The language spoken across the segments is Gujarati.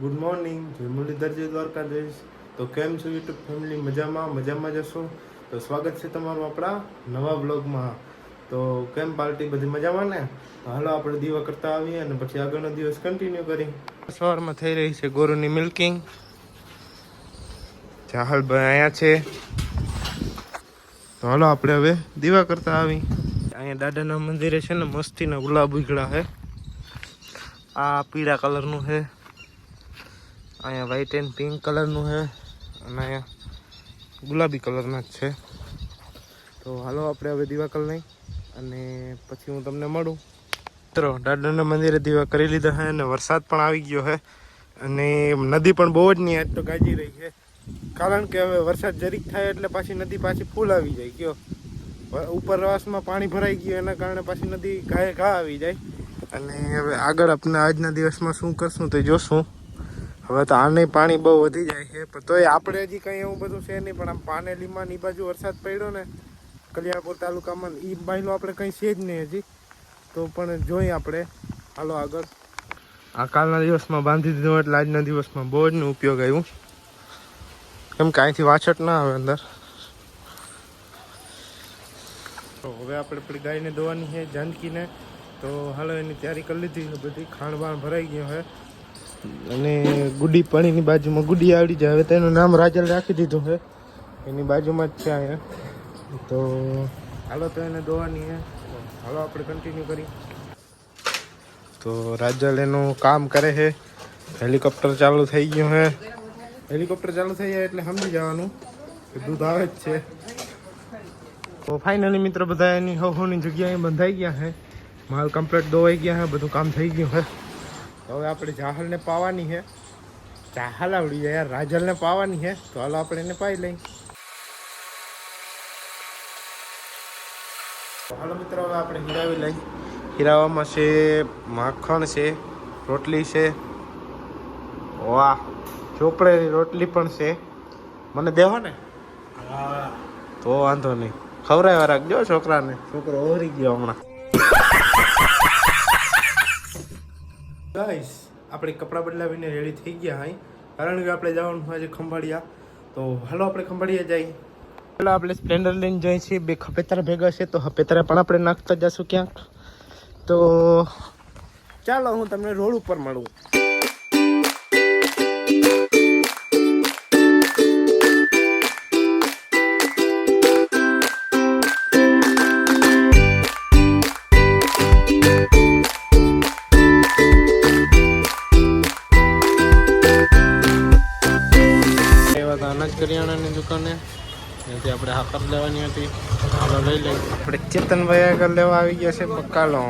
ગુડ મોર્નિંગ, જય મુરલીધર, જય દ્વારકાધીશ. તો કેમ છો યુટ્યુબ ફેમિલી? મજામાં જશો? તો સ્વાગત છે તમારું આપણા નવા બ્લોગમાં. તો કેમ પાર્ટી બધી મજામાં ને? હાલો આપણે દીવા કરતા આવીએ અને પછી આગળનો દિવસ કન્ટિન્યુ કરી. સવારમાં થઈ રહી છે ગોરુની મિલ્કિંગ. ચાહલભાઈ અહીંયા છે. તો હાલો આપણે હવે દીવા કરતા આવી. અહીંયા દાદાના મંદિરે છે ને મસ્તીના ગુલાબ ઉઘડા છે. આ પીળા કલરનું છે, અહીંયા વ્હાઈટ એન્ડ પિંક કલરનું છે અને અહીંયા ગુલાબી કલરના જ છે. તો હાલો આપણે હવે દીવા કરી લઈ અને પછી હું તમને મળું. મિત્રો દાદાના મંદિરે દીવા કરી લીધા છે અને વરસાદ પણ આવી ગયો છે અને નદી પણ બહુ જ નહીં આજ તો ગાજી રહી છે. કારણ કે હવે વરસાદ જરીક થાય એટલે પાછી નદી પાછી ફૂલ આવી જાય ગયો. ઉપરવાસમાં પાણી ભરાઈ ગયું એના કારણે પાછી નદી ઘા આવી જાય. અને હવે આગળ આપણે આજના દિવસમાં શું કરશું તે જોશું. હવે તો આને પાણી બહુ વધી જાય છે, પણ તોય આપણે હજી કંઈ એવું બધું છે નહીં. પણ આમ પાનેલીમાં ની બાજુ વરસાદ પડ્યો ને કલ્યાણપુર તાલુકામાં એ બાજુ આપણે કંઈ છે જ નહીં હજી. તો પણ જોઈએ આપણે. હાલો આગળ. આ કાલના દિવસમાં બાંધી દીધો એટલે આજના દિવસમાં બહુ જ ઉપયોગ આવ્યું, કેમ કે અહીંથી વાછટ ના આવે અંદર. તો હવે આપણે આપણી ગાયને દોવાની છે જાનકીને. તો હાલો એની તૈયારી કરી લીધી બધી. ખાણ બાણ ભરાઈ ગયો છે અને ગુડી પાણીની બાજુમાં ગુડી આવડી જાય. હવે તેનું નામ રાજલ રાખી દીધું છે, એની બાજુમાં જ છે અહીંયા. તો હાલો તો એને દોવાની છે. હાલો આપણે કન્ટિન્યુ કરી. તો રાજલ એનું કામ કરે છે. હેલિકોપ્ટર ચાલુ થઈ ગયું છે. હેલિકોપ્ટર ચાલુ થઈ જાય એટલે સમજી જવાનું કે દૂધ આવે જ છે. તો ફાઇનલી મિત્રો બધા એની હોની જગ્યાએ બંધાઈ ગયા છે. માલ કમ્પ્લીટ દોવાઈ ગયા છે, બધું કામ થઈ ગયું છે. હવે આપણે જાહલને પાવાની છે. જાહલ આવડી જાય યાર, રાજલને પાવાની છે. તો હાલો આપણે એને પાઈ લઈ. હાલો મિત્રો હવે આપણે હીરાવી લઈ. હીરાવામાં છે માખણ છે, રોટલી છે. વાહ, ચોપડેની રોટલી પણ છે. મને દેવો ને? તો વાંધો નહીં, ખવડાવવા રાખજો છોકરાને. છોકરો ઓરી ગયો હમણાં. ગાઈસ આપણે કપડાં બદલાવીને રેડી થઈ ગયા હાઈ, કારણ કે આપણે જવાનું આજે ખંભાળિયા. તો હાલો આપણે ખંભાળિયા જઈએ. પેલા આપણે સ્પ્લેન્ડર લઈને જઈએ છીએ. બે ખપેતરા ભેગા છે તો ખપેતરા પણ આપણે નાખતા જશું ક્યાંક. તો ચાલો હું તમને રોડ ઉપર મળું. કરિયાણાની દુકાને ત્યાંથી આપણે હાકર લેવાની હતી. હાલો લઈ લઈ. આપણે ચેતનભાઈ આગળ લેવા આવી ગયા છે બકાલો.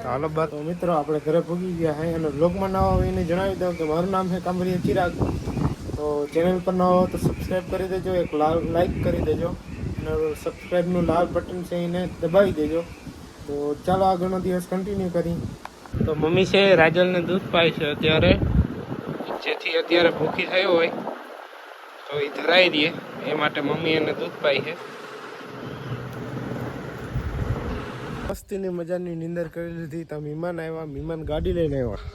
તો હાલો બાદ. તો મિત્રો આપણે ઘરે ભૂગી ગયા છે અને બ્લોગમાં નવા હોય એને જણાવી દઉં કે મારું નામ છે કામરિયા ચિરાગ. તો ચેનલ પર નવા હો તો સબસ્ક્રાઈબ કરી દેજો, એક લાઈક કરી દેજો અને સબસ્ક્રાઈબનું લાલ બટન છે એને દબાવી દેજો. તો ચાલો આગળનો દિવસ કન્ટિન્યુ કરી. તો મમ્મી છે રાજલને દૂધ પાય છે અત્યારે, જેથી અત્યારે ભૂખી થયો હોય તો એ ધરાઈ દે એ માટે મમ્મી એને દૂધ પાઈ છે. મસ્તીની મજાની નીંદર કરી લીધી. તો મહેમાન આવ્યા, મહેમાન ગાડી લઈને આવ્યા.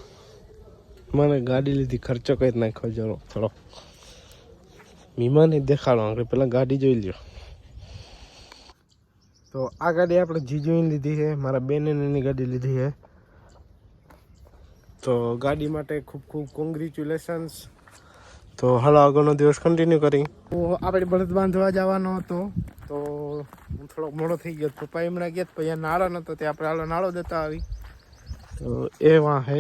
મને ગાડી લીધી, ખર્ચો કરી નાખ્યો જરો થોડો. મહેમાન દેખાડો, પેલા ગાડી જોઈ લ્યો. તો આ ગાડી આપણે જીજુની લીધી છે, મારા બેન એની ગાડી લીધી છે. તો ગાડી માટે ખૂબ ખૂબ કોંગ્રેચ્યુલેશન્સ. તો હાલો આગળનો દિવસ કન્ટિન્યુ કરી. તો આપણે બળદ બાંધવા જવાનો હતો તો હું થોડોક મોડો થઈ ગયો. પપ્પા એમણા ગયા પછી નાળો નહોતો તે આપણે હાલો નાળો દેતા આવી. તો એ વાં હે.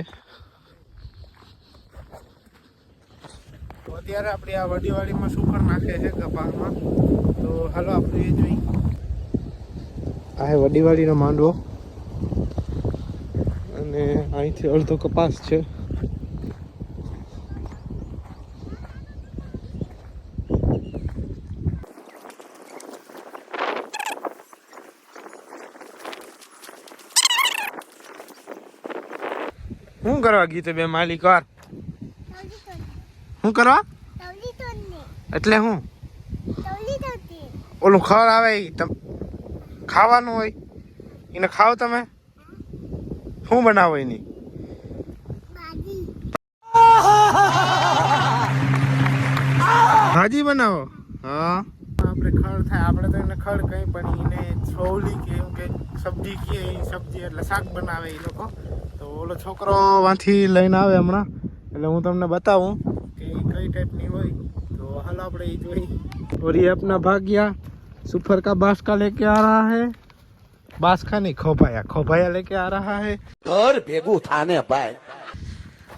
તો અત્યારે આપણે આ વડીવાડીમાં સુખર નાખે છે કપાસમાં. તો હાલો આપણે એ જોઈ. આ વડીવાડીનો માંડવો અને અહીંથી અડધો કપાસ છે. શું કરવા ગીતે બે માલિક વાર? શું કરવા એટલે હું ઓલું ખર આવે ખાવાનું હોય એને ખાવ તમે? શું બનાવો એની? ભાજી બનાવો હા આપણે ખડ થાય આપણે તો એને ખડ કંઈ પણ એને છોવલી કે એવું કે સબ્જી કહીએ એ સબ્જી એટલે શાક બનાવે એ લોકો તો ઓલો છોકરો વાંથી લઈને આવે હમણાં એટલે હું તમને બતાવું કે એ કઈ ટાઈપની હોય તો હાલો આપણે એ જોઈ और ये अपना भाग्या सुपर का बास्का लेके आ रहा है बास्का नहीं खोभाया लेके आ रहा है ઘર ભેગું થાને ભાઈ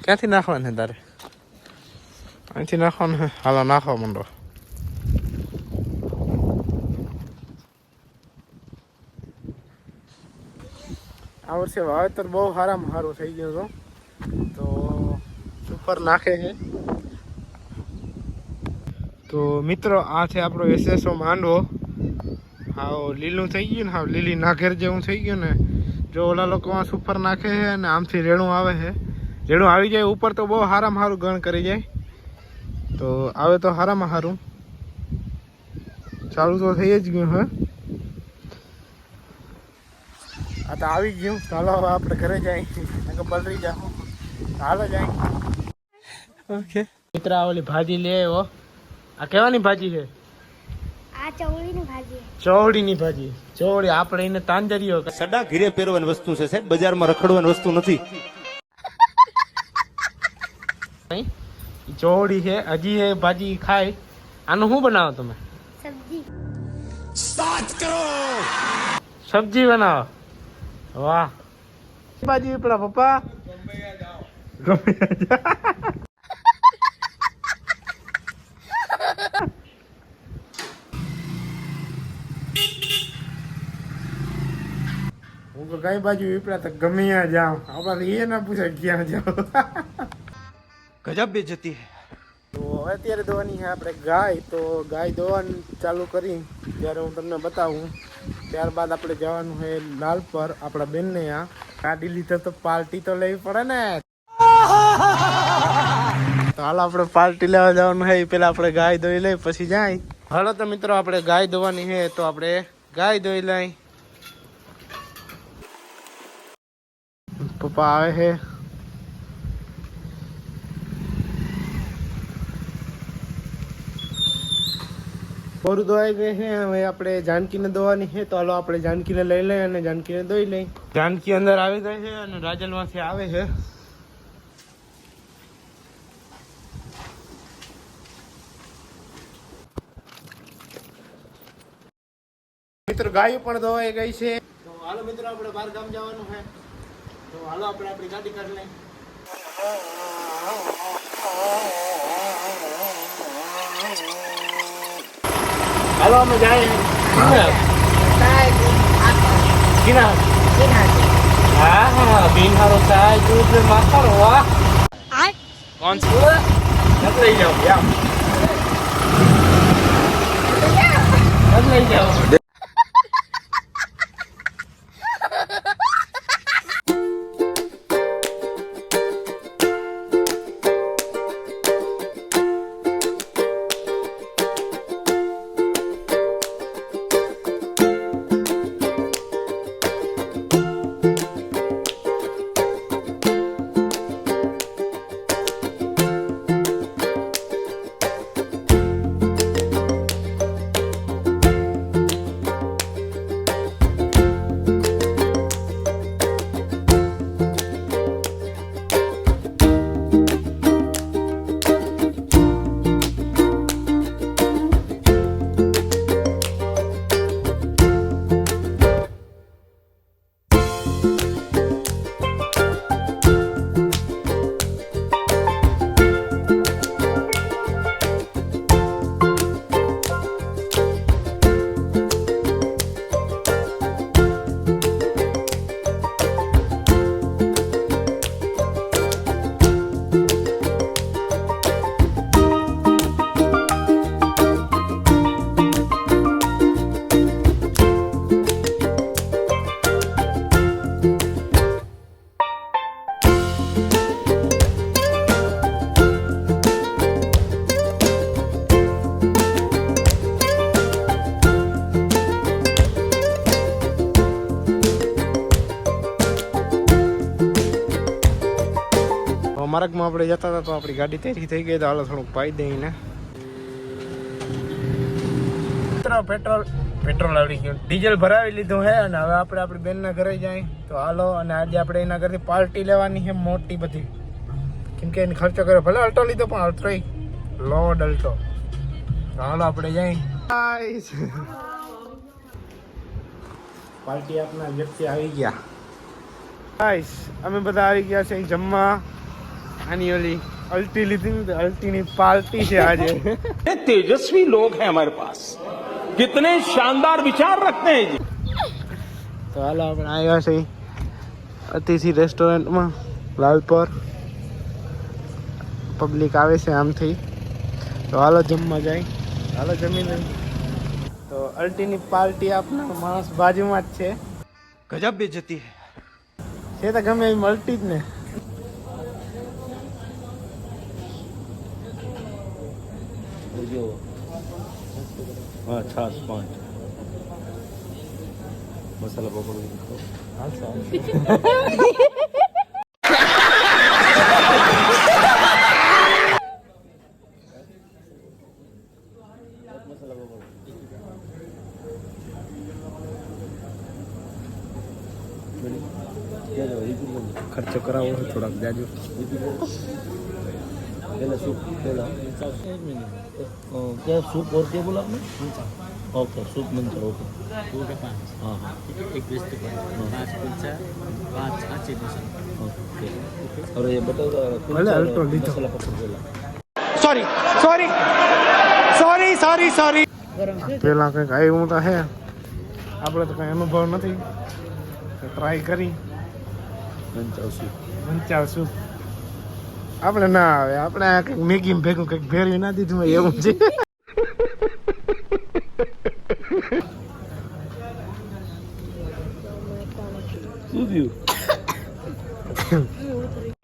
ક્યાંથી નાખવાનું છે તારે અહીંથી નાખવાનું છે હાલો નાખવા માંડો આ વર્ષે વાવેતર બહુ સારામાં સારું થઈ ગયું હતું તો સુપર નાખે છે તો મિત્રો આ છે આપણો એસએસઓ માંડવો હાવ લીલું થઈ ગયું ને હાવ લીલી નાઘેર જેવું થઈ ગયું ને જો ઓલા લોકો આ સુપર નાખે છે અને આમથી રેણું આવે છે રેણું આવી જાય ઉપર તો બહુ સારામાં સારું ગણ કરી જાય તો આવે તો સારામાં સારું ચાલુ તો થઈ જ ગયું હે આ તો આવી ગયું ચાલો હવે આપણે ઘરે જાય પલરી જાઉં હાલો જાય ઓકે મિત્ર ઓલી ભાજી લે આવ્યો આ કેવાની ભાજી છે આ ચવળીની ભાજી ચોવડીની ભાજી ચોવડી આપણે એને તાંજરીઓ સડા ઘીરે પહેરવાની વસ્તુ છે સાહેબ બજારમાં રખડવાની વસ્તુ નથી ચોવડી છે હજી એ ભાજી ખાય આનું શું બનાવો તમે સબ્જી 7 કરોડ સબ્જી બનાવો વાહ ભાજી પેલા પપ્પા ગમે હું તો કઈ બાજુ વિપરા તો ગમે ત્યાં જાઉં આપણે એ ના પૂછે ક્યાં જાવ ગજબ બેજતી હે તો અત્યારે દોવાની છે આપણે ગાય તો ગાય દોવાનું ચાલુ કરી ત્યારે હું તમને બતાવું ત્યારબાદ આપણે જવાનું છે લાલ પર આપણા બેનને આ ગાડી લીધે તો પાર્ટી તો લેવી પડે ને તો હાલ આપણે પાર્ટી લેવા જવાનું છે પેલા આપણે ગાય ધોઈ લઈ પછી જાય હાલો તો મિત્રો આપણે ગાય ધોવાની છે તો આપણે ગાય ધોઈ લઈ પપ્પા આવે છે બોરું ધોવાઈ ગઈ છે હવે આપણે જાનકીને ધોવાની છે તો હાલો આપણે જાનકીને લઈ લઈએ અને જાનકીને ધોઈ લઈ જાનકી અંદર આવી ગઈ છે અને રાજલમાંથી આવે છે મિત્રો ગાયો પણ ધોવાઈ ગઈ છે તો હાલો મિત્રો આપણે બહાર ગામ જવાનું છે તો હાલો આપણે આપણી ગાડી કરી લઈએ હાલો અમે જાય હા બીન હારો ચાય દૂધ માખણ વાહ કોણ છે લઈ જાઓ લઈ જાઓ માર્ગમાં આપણે જતા હતા તો આપણી ગાડી તૈયારી થઈ ગઈ તો હાલો થોડુંક પાઈ દઈને મિત્રો પેટ્રોલ આવડી ગયું, ડીઝલ ભરાવી લીધું છે અને હવે આપણે આપણી બેનના ઘરે જાય તો હાલો. અને આજે આપણે એના ઘરેથી પાર્ટી લેવાની છે મોટી બધી, કેમ કે એને ખર્ચો કર્યો. ભલે અલ્ટો લીધો પણ અલ્ટ્રો લોડ અલ્ટો. તો હાલો આપણે જઈ. પાર્ટી આપના વ્યક્તિ આવી ગયા. ગાઈસ અમે બધા આવી ગયા છે જમવા. આની ઓલી અલ્ટી લીધી ને, અલ્ટીની પાર્ટી છે આજે. तेजस्वी लोग हैं हमारे पास, कितने शानदार विचार रखते हैं जी. તો હાલો આપણે આવ્યા છે અતિથિ રેસ્ટોરન્ટમાં લાલપોર. પબ્લિક આવે છે આમથી. તો હાલો જમવા જાય. હાલો જમી લઈ. તો અલ્ટીની પાર્ટી આપના માણસ બાજુમાં જ છે. ગજબ બેજતી છે તો ગમે એવી મળતી જ ને. हाँ छाछ 5 मसाला पापड़ ખર્ચો કરાવો થોડાક જાજો. क्या सूप और क्या बोला आपने? ओके सूप मंचा ओके 2 के 5 हाँ हाँ एक 20 के 5 कुलचा 5 छाछी मसाला ओके और ये बताओ भले अल्टो लीधो. मसाला पकड़ बोला સોરી પેલા કંઈક આવ્યું તો હે, આપણે તો કંઈ અનુભવ નથી. ટ્રાય કરી मंचा सूप વંચાવશું. આપણે ના આવે, આપણે આ કંઈક મેગી ભેગું કંઈક ભેરવી ના દીધું હોય એવું છે. શું થયું?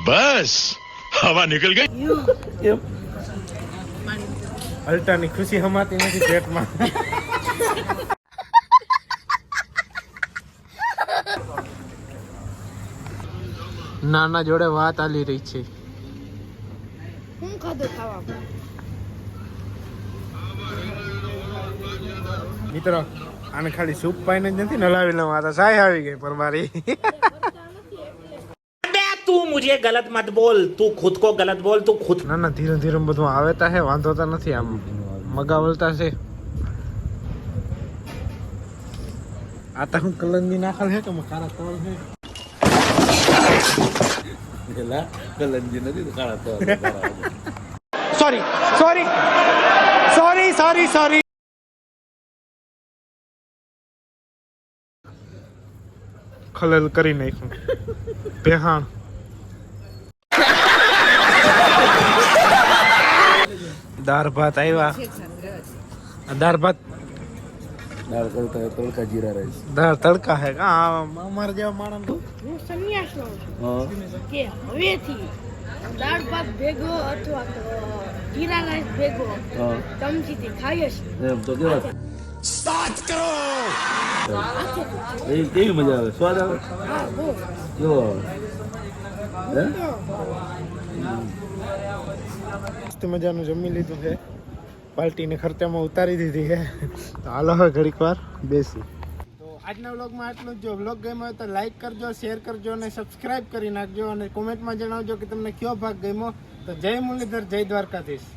बस हवा निकल गई. કેમ? અલ્ટાની ખુશી હમાતી નથી પેટમાં. નાના જોડે વાત આલી રહી છે. હું ખાધું ખાવા. મિત્રો આને ખાલી સૂપ પાઈને જ નથી નલાવી લઉં. આ તો સાય આવી ગઈ પર મારી. तू मुझे गलत मत बोल, तू खुद को गलत बोल, तू खुद ના ના ધીરે ધીરે બધું આવે તા હે, વાંધો તો નથી. આમ મગાવલતા છે. આ તો હું કલંજી નાખલ છે કે મકાના તોલ છે. પેલા કલંજી નથી તો કાળા તો સોરી. ખલેલ કરી નાખ્યું પેહાણ. દાળ ભાત આવ્યા. દાળ ભાત દાળ તડકા જીરા રાઈસ દાળ તડકા હે કા અમારે જેવા માણસ તો હું સંન્યાસ લઉં છું હા કે હવેથી દાળ ભાત ભેગો અથવા તો જીરા રાઈસ ભેગો હા ચમચીથી ખાઈશ. એમ તો કેવા એ કેવી મજા આવે, સ્વાદ આવે હા બહુ કેવો આવે હે? મસ્ત મજાનું જમી લીધું છે. પાર્ટીને ખર્ચામાં ઉતારી દીધી છે. તો હાલો હવે ઘડીક વાર બેસી. તો આજના વ્લોગમાં આટલું જ. જો વ્લોગ ગમ્યો હોય તો લાઈક કરજો, શેર કરજો અને સબસ્ક્રાઈબ કરી નાખજો. અને કોમેન્ટમાં જણાવજો કે તમને કયો ભાગ ગમ્યો. તો જય મુરલીધર, જય દ્વારકાધીશ.